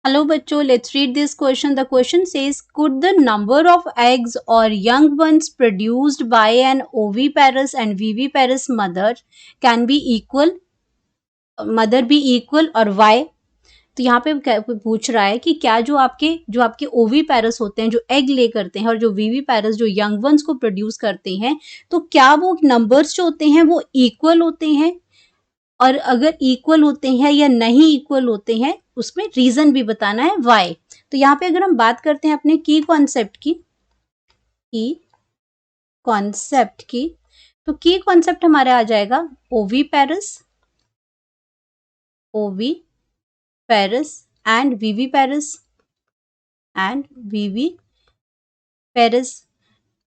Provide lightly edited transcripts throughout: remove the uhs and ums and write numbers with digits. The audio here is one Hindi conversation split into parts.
Hello बच्चों, let's read this question. The question says, could the number of eggs or young ones produced by an oviparous and viviparous mother can be equal? Mother be equal और why? तो यहाँ पे पूछ रहा है कि क्या जो आपके ओवीपैरस होते हैं, जो एग ले करते हैं, और जो विवीपैरस जो यंग वंस को प्रोड्यूस करते हैं, तो क्या वो नंबर्स जो होते हैं वो इक्वल होते हैं, और अगर इक्वल होते हैं या नहीं इक्वल होते हैं, उसमें रीजन भी बताना है वाई। तो यहाँ पे अगर हम बात करते हैं अपने की कॉन्सेप्ट की, तो की कॉन्सेप्ट हमारे आ जाएगा ओवीपैरस एंड विवीपैरस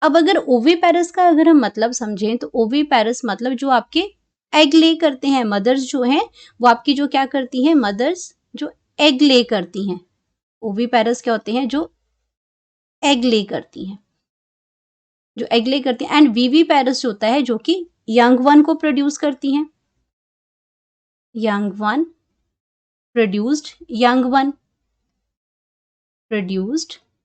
अब अगर ओवीपैरस का अगर हम मतलब समझें, तो ओवीपैरस मतलब जो आपके एग ले करते हैं, मदर्स जो हैं वो आपकी जो क्या करती हैं, मदर्स जो एग ले करती हैं। ओवीपैरस क्या होते हैं, जो एग ले करती हैं, एंड विवीपैरस जो होता है जो कि यंग वन को प्रोड्यूस करती हैं। Young one produced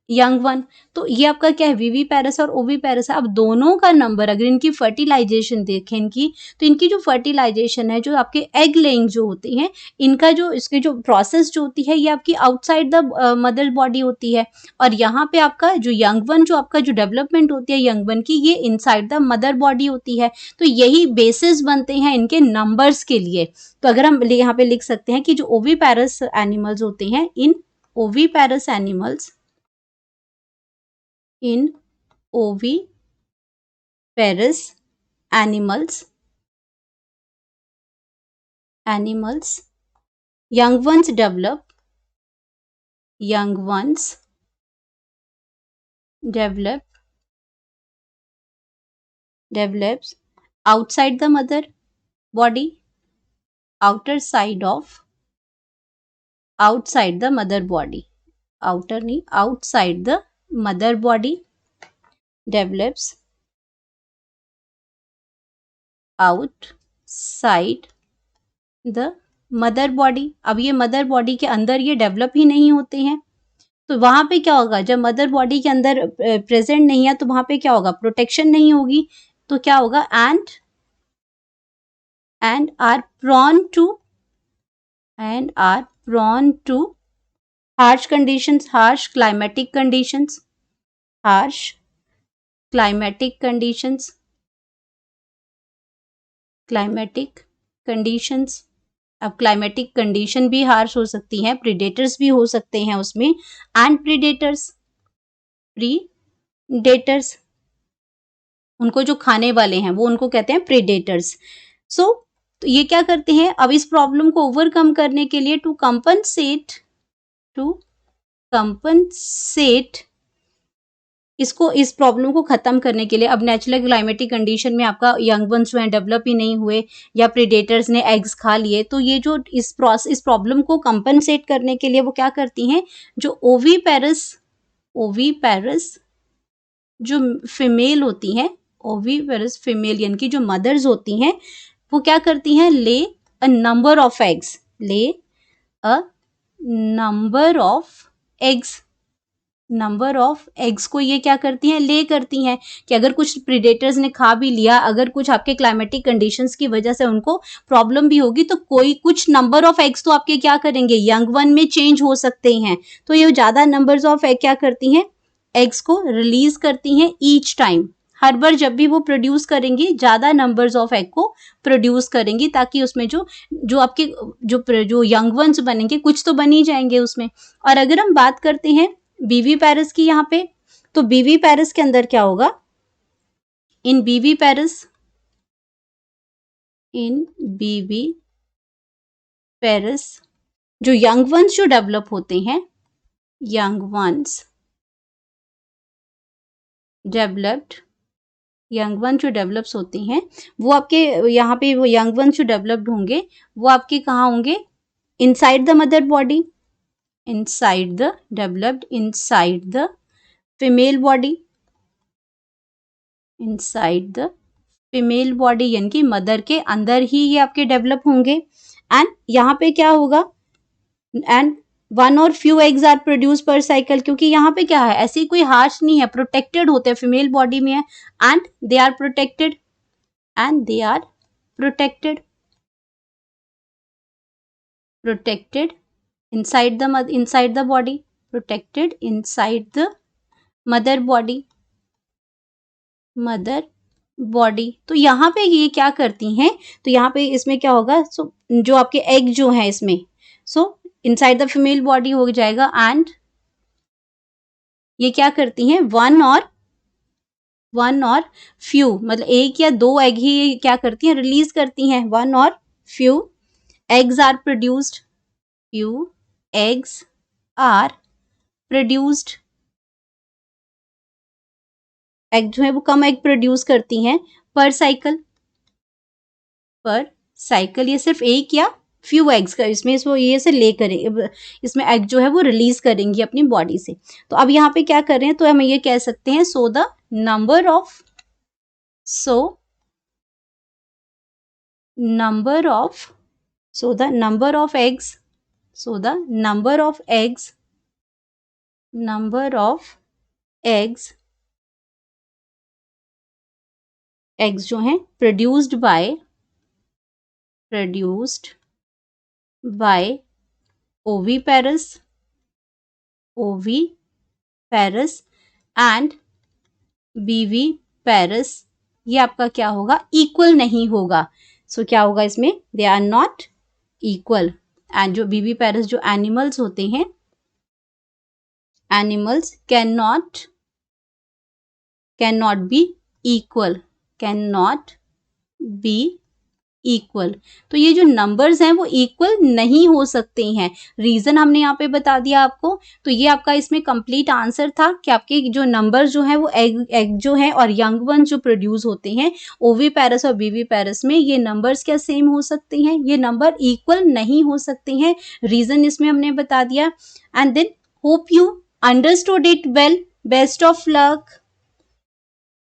young one. तो ये आपका क्या है, विवीपैरस और ओवीपैरस है। अब दोनों का नंबर अगर इनकी फर्टिलाइजेशन देखें तो इनकी जो फर्टिलाइजेशन है, जो आपके एग लेइंग जो होती हैं, इनका जो इसके जो प्रोसेस जो होती है, ये आपकी आउटसाइड द मदर बॉडी होती है, और यहाँ पे आपका जो यंग वन जो आपका जो डेवलपमेंट होती है यंग वन की, ये इनसाइड द मदर बॉडी होती है। तो यही बेसिस बनते हैं इनके नंबर्स के लिए। तो अगर हम यहाँ पे लिख सकते हैं कि जो ओवीपैरस एनिमल्स होते हैं, इन ओवीपैरस animals, young ones develops outside the mother body, outside the mother body, outside the mother body, develops outside the mother body। अब ये मदर बॉडी के अंदर ये डेवलप ही नहीं होते हैं, तो वहां पे क्या होगा, जब मदर बॉडी के अंदर प्रेजेंट नहीं है, तो वहां पे क्या होगा, प्रोटेक्शन नहीं होगी। तो क्या होगा, and are prone to harsh climatic conditions। अब क्लाइमेटिक कंडीशन भी हार्श हो सकती हैं, प्रीडेटर्स भी हो सकते हैं उसमें, एंड प्रीडेटर्स उनको जो खाने वाले हैं वो उनको कहते हैं प्रीडेटर्स। तो ये क्या करते हैं, अब इस प्रॉब्लम को ओवरकम करने के लिए टू कंपनसेट इस प्रॉब्लम को खत्म करने के लिए, अब नेचुरल क्लाइमेटिक कंडीशन में आपका यंग वंस जो है डेवलप ही नहीं हुए, या प्रीडेटर्स ने एग्स खा लिए, तो ये जो इस प्रॉब्लम को कंपनसेट करने के लिए वो क्या करती हैं, जो ओवीपैरस जो फीमेल होती हैं, ओवीपैरस फीमेल यानी कि जो मदर्स होती हैं, वो क्या करती हैं, ले अ नंबर ऑफ एग्स को ये क्या करती हैं, ले करती हैं, कि अगर कुछ प्रीडेटर्स ने खा भी लिया, अगर कुछ आपके क्लाइमेटिक कंडीशंस की वजह से उनको प्रॉब्लम भी होगी, तो कुछ नंबर ऑफ एग्स तो आपके क्या करेंगे, यंग वन में चेंज हो सकते हैं। तो ये ज्यादा नंबर्स ऑफ एग क्या करती हैं, एग्स को रिलीज करती हैं ईच टाइम। हर बार जब भी वो प्रोड्यूस करेंगी, ज्यादा नंबर्स ऑफ एग को प्रोड्यूस करेंगी, ताकि उसमें जो आपके जो यंग वंस बनेंगे, कुछ तो बन ही जाएंगे उसमें। और अगर हम बात करते हैं बीवीपैरस की यहाँ पे, तो बीवीपैरस के अंदर क्या होगा, इन बीवीपैरस जो यंग वंस जो डेवलप होते हैं, यंग वंस जो डेवलप्स होते हैं, वो आपके यहाँ पे वो यंग वंस जो डेवलप्ड होंगे, वो आपके कहाँ होंगे, inside the mother body, developed inside the female body, यानी कि मदर के अंदर ही ये आपके डेवलप होंगे। एंड यहाँ पे क्या होगा, एंड वन और फ्यू एग्स आर प्रोड्यूस पर साइकिल, क्योंकि यहाँ पे क्या है, ऐसी कोई हार्श नहीं है, प्रोटेक्टेड होते हैं, फीमेल बॉडी में है, and they are protected, and they are protected protected inside the body, protected inside the mother body. तो यहाँ पे ये क्या करती हैं, तो यहाँ पे इसमें क्या होगा, सो जो आपके एग जो है इसमें, सो इनसाइड द फीमेल बॉडी हो जाएगा, एंड ये क्या करती हैं, वन और फ्यू, मतलब एक या दो एग ही क्या करती हैं, रिलीज करती हैं, वन और few eggs are produced, few eggs are produced, egg जो है वो कम एग प्रोड्यूस करती हैं पर साइकिल, ये सिर्फ एक या फ्यू एग्स का, इसमें इसको ये से ले करें, इसमें एग जो है वो रिलीज करेंगी अपनी बॉडी से. तो अब यहाँ पे क्या कर रहे हैं, तो हम ये कह सकते हैं, so the number of eggs, eggs जो हैं produced by oviparous and viviparous, ये आपका क्या होगा, इक्वल नहीं होगा. सो क्या होगा इसमें, they are not equal. And जो viviparous जो एनिमल्स होते हैं, animals can not be equal. तो ये जो नंबर्स हैं वो इक्वल नहीं हो सकते हैं. रीजन हमने यहाँ पे बता दिया आपको. तो ये आपका इसमें कंप्लीट आंसर था कि आपके जो नंबर्स जो हैं वो एग जो है और यंग वन जो प्रोड्यूस होते हैं ओविपेरस और विविपेरस में, ये नंबर्स क्या सेम हो सकते हैं, ये नंबर इक्वल नहीं हो सकते हैं. रीजन इसमें हमने बता दिया. And then hope you understood it well. Best of luck.